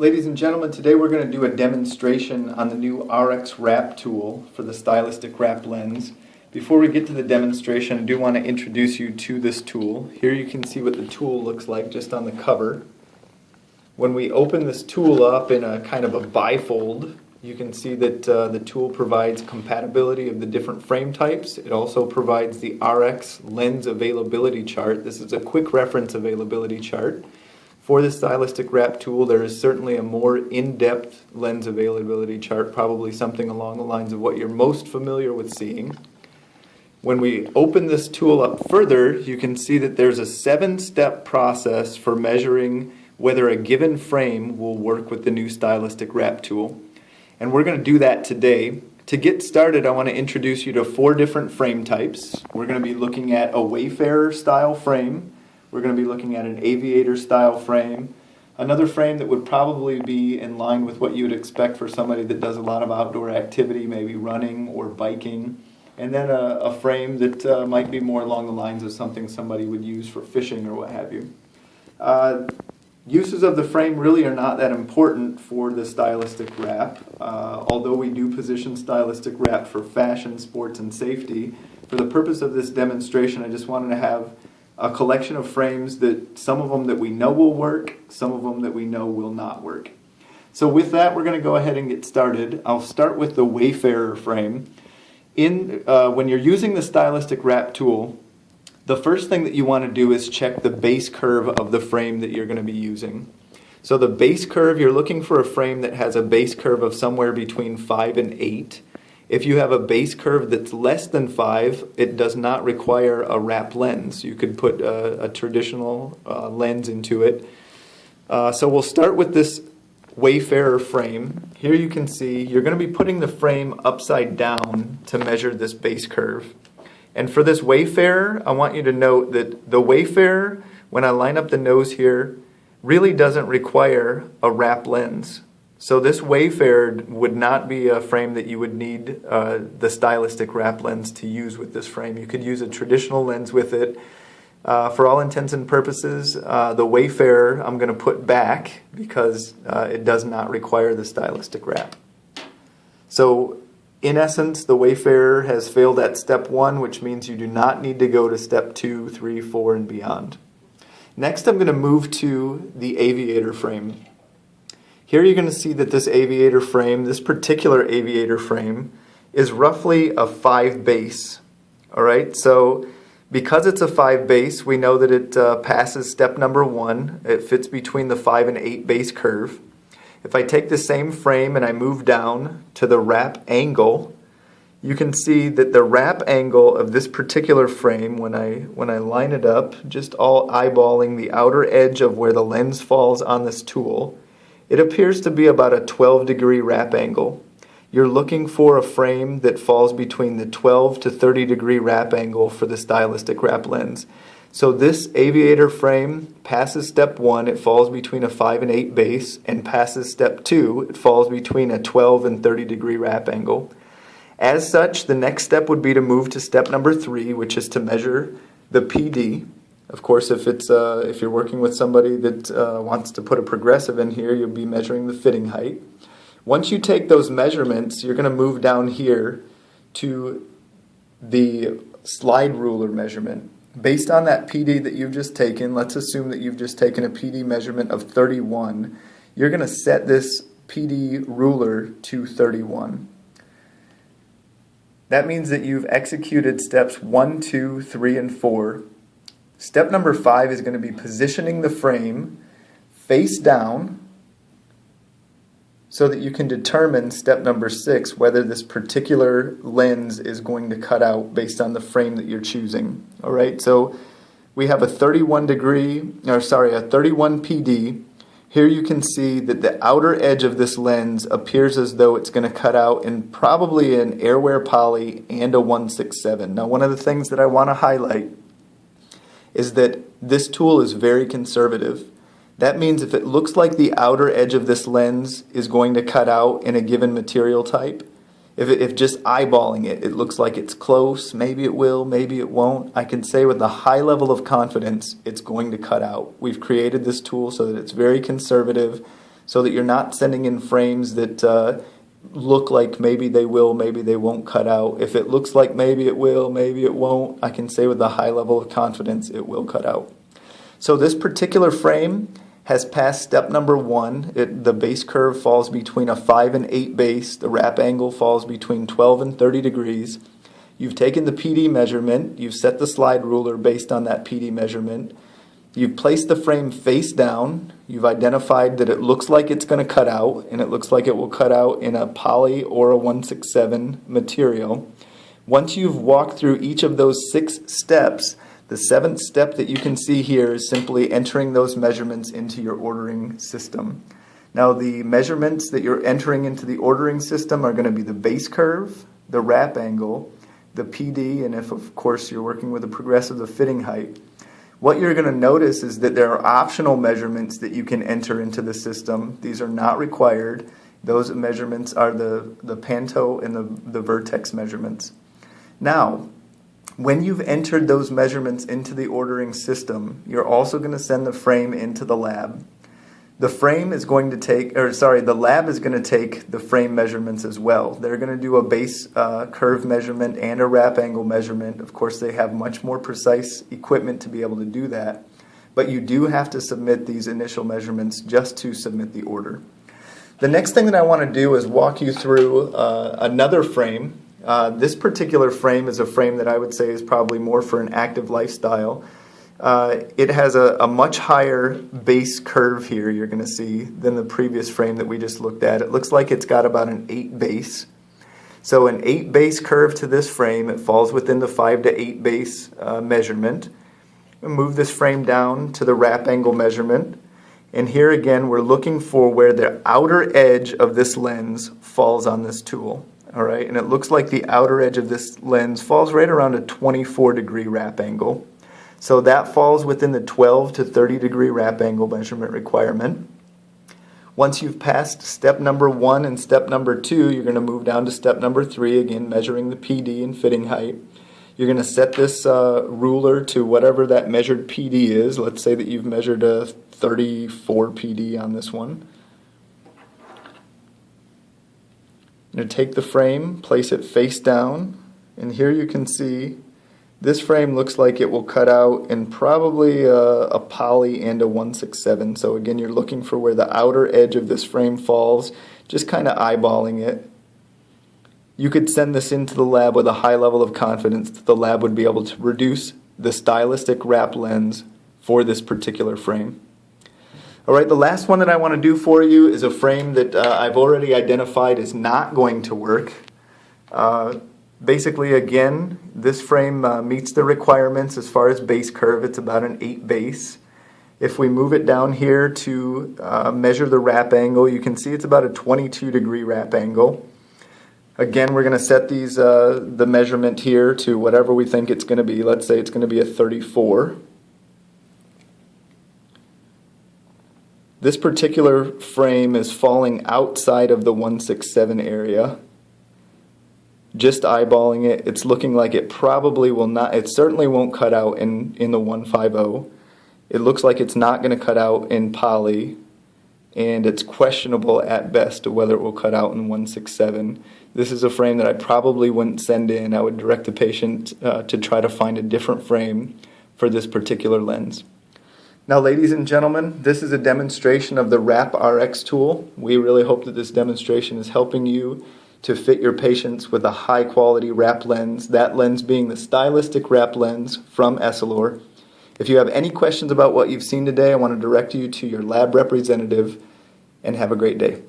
Ladies and gentlemen, today we're going to do a demonstration on the new RX Wrap tool for the Stylistic Wrap lens. Before we get to the demonstration, I do want to introduce you to this tool. Here you can see what the tool looks like just on the cover. When we open this tool up in a kind of a bifold, you can see that the tool provides compatibility of the different frame types. It also provides the RX lens availability chart. This is a quick reference availability chart. For the Stylistic Wrap tool, there is certainly a more in-depth lens availability chart, probably something along the lines of what you're most familiar with seeing. When we open this tool up further, you can see that there's a 7-step process for measuring whether a given frame will work with the new Stylistic Wrap tool. And we're going to do that today. To get started, I want to introduce you to 4 different frame types. We're going to be looking at a Wayfarer style frame. We're going to be looking at an aviator style frame, another frame that would probably be in line with what you would expect for somebody that does a lot of outdoor activity, maybe running or biking, and then a frame that might be more along the lines of something somebody would use for fishing or what have you. Uses of the frame really are not that important for the Stylistic Wrap, although we do position Stylistic Wrap for fashion, sports, and safety. For the purpose of this demonstration, I just wanted to have a collection of frames, that some of them that we know will work, some of them that we know will not work. So with that, we're going to go ahead and get started. I'll start with the Wayfarer frame. When you're using the Stylistic Wrap tool, the first thing that you want to do is check the base curve of the frame that you're going to be using. So the base curve, you're looking for a frame that has a base curve of somewhere between 5 and 8. If you have a base curve that's less than 5, it does not require a wrap lens. You could put a traditional lens into it. So we'll start with this Wayfarer frame. Here you can see you're going to be putting the frame upside down to measure this base curve. And for this Wayfarer, I want you to note that the Wayfarer, when I line up the nose here, really doesn't require a wrap lens. So this Wayfarer would not be a frame that you would need the Stylistic Wrap lens to use with this frame. You could use a traditional lens with it. For all intents and purposes, the Wayfarer I'm going to put back because it does not require the Stylistic Wrap. So in essence, the Wayfarer has failed at step 1, which means you do not need to go to step 2, 3, 4, and beyond. Next, I'm going to move to the aviator frame. Here you're going to see that this aviator frame, this particular aviator frame, is roughly a 5 base. Alright, so because it's a 5 base, we know that it passes step number 1. It fits between the 5 and 8 base curve. If I take the same frame and I move down to the wrap angle, you can see that the wrap angle of this particular frame, when I line it up, just all eyeballing the outer edge of where the lens falls on this tool, it appears to be about a 12-degree wrap angle. You're looking for a frame that falls between the 12 to 30-degree wrap angle for the Stylistic Wrap lens. So this aviator frame passes step 1, it falls between a 5 and 8 base, and passes step 2, it falls between a 12 and 30-degree wrap angle. As such, the next step would be to move to step number 3, which is to measure the PD. Of course, if you're working with somebody that wants to put a progressive in here, you'll be measuring the fitting height. Once you take those measurements, you're going to move down here to the slide ruler measurement. Based on that PD that you've just taken, let's assume that you've just taken a PD measurement of 31. You're going to set this PD ruler to 31. That means that you've executed steps 1, 2, 3, and 4. Step number 5 is going to be positioning the frame face down so that you can determine step number 6, whether this particular lens is going to cut out based on the frame that you're choosing. All right, so we have a 31 PD. Here you can see that the outer edge of this lens appears as though it's going to cut out in probably an airwear poly and a 167. Now, one of the things that I want to highlight is that this tool is very conservative. That means if it looks like the outer edge of this lens is going to cut out in a given material type, if just eyeballing it, it looks like it's close, maybe it will, maybe it won't, I can say with a high level of confidence it's going to cut out. We've created this tool so that it's very conservative, so that you're not sending in frames that look like maybe they will, maybe they won't cut out. If it looks like maybe it will, maybe it won't, I can say with a high level of confidence it will cut out. So this particular frame has passed step number 1. The base curve falls between a 5 and 8 base. The wrap angle falls between 12 and 30 degrees. You've taken the PD measurement. You've set the slide ruler based on that PD measurement. You've placed the frame face down. You've identified that it looks like it's going to cut out, and it looks like it will cut out in a poly or a 167 material. Once you've walked through each of those 6 steps, the 7th step that you can see here is simply entering those measurements into your ordering system. Now the measurements that you're entering into the ordering system are going to be the base curve, the wrap angle, the PD, and if of course you're working with a progressive, the fitting height. What you're going to notice is that there are optional measurements that you can enter into the system. These are not required. Those measurements are the Panto and the Vertex measurements. Now, when you've entered those measurements into the ordering system, you're also going to send the frame into the lab. The frame is going to take, the lab is going to take the frame measurements as well. They're going to do a base curve measurement and a wrap angle measurement. Of course, they have much more precise equipment to be able to do that. But you do have to submit these initial measurements just to submit the order. The next thing that I want to do is walk you through another frame. This particular frame is a frame that I would say is probably more for an active lifestyle. It has a much higher base curve here, you're going to see, than the previous frame that we just looked at. It looks like it's got about an 8 base. So an 8 base curve to this frame, it falls within the 5 to 8 base measurement. We'll move this frame down to the wrap angle measurement. And here again, we're looking for where the outer edge of this lens falls on this tool. All right, and it looks like the outer edge of this lens falls right around a 24-degree wrap angle. So that falls within the 12 to 30-degree wrap angle measurement requirement. Once you've passed step number 1 and step number 2, you're going to move down to step number 3, again measuring the PD and fitting height. You're going to set this ruler to whatever that measured PD is. Let's say that you've measured a 34 PD on this one. You're going to take the frame, place it face down, and here you can see this frame looks like it will cut out in probably a poly and a 167. So again, you're looking for where the outer edge of this frame falls, just kind of eyeballing it. You could send this into the lab with a high level of confidence that the lab would be able to produce the stylistic wrap lens for this particular frame. Alright, the last one that I want to do for you is a frame that I've already identified is not going to work. Basically, again, this frame meets the requirements as far as base curve. It's about an 8 base. If we move it down here to measure the wrap angle, you can see it's about a 22-degree wrap angle. Again, we're going to set these the measurement here to whatever we think it's going to be. Let's say it's going to be a 34. This particular frame is falling outside of the 167 area. Just eyeballing it, it's looking like it probably will not, it certainly won't cut out in the 150. It looks like it's not going to cut out in poly, and it's questionable at best whether it will cut out in 167. This is a frame that I probably wouldn't send in. I would direct the patient to try to find a different frame for this particular lens. Now, ladies and gentlemen, this is a demonstration of the WrapRX tool. We really hope that this demonstration is helping you to fit your patients with a high quality wrap lens, that lens being the Stylistic wrap lens from Essilor. If you have any questions about what you've seen today, I want to direct you to your lab representative, and have a great day.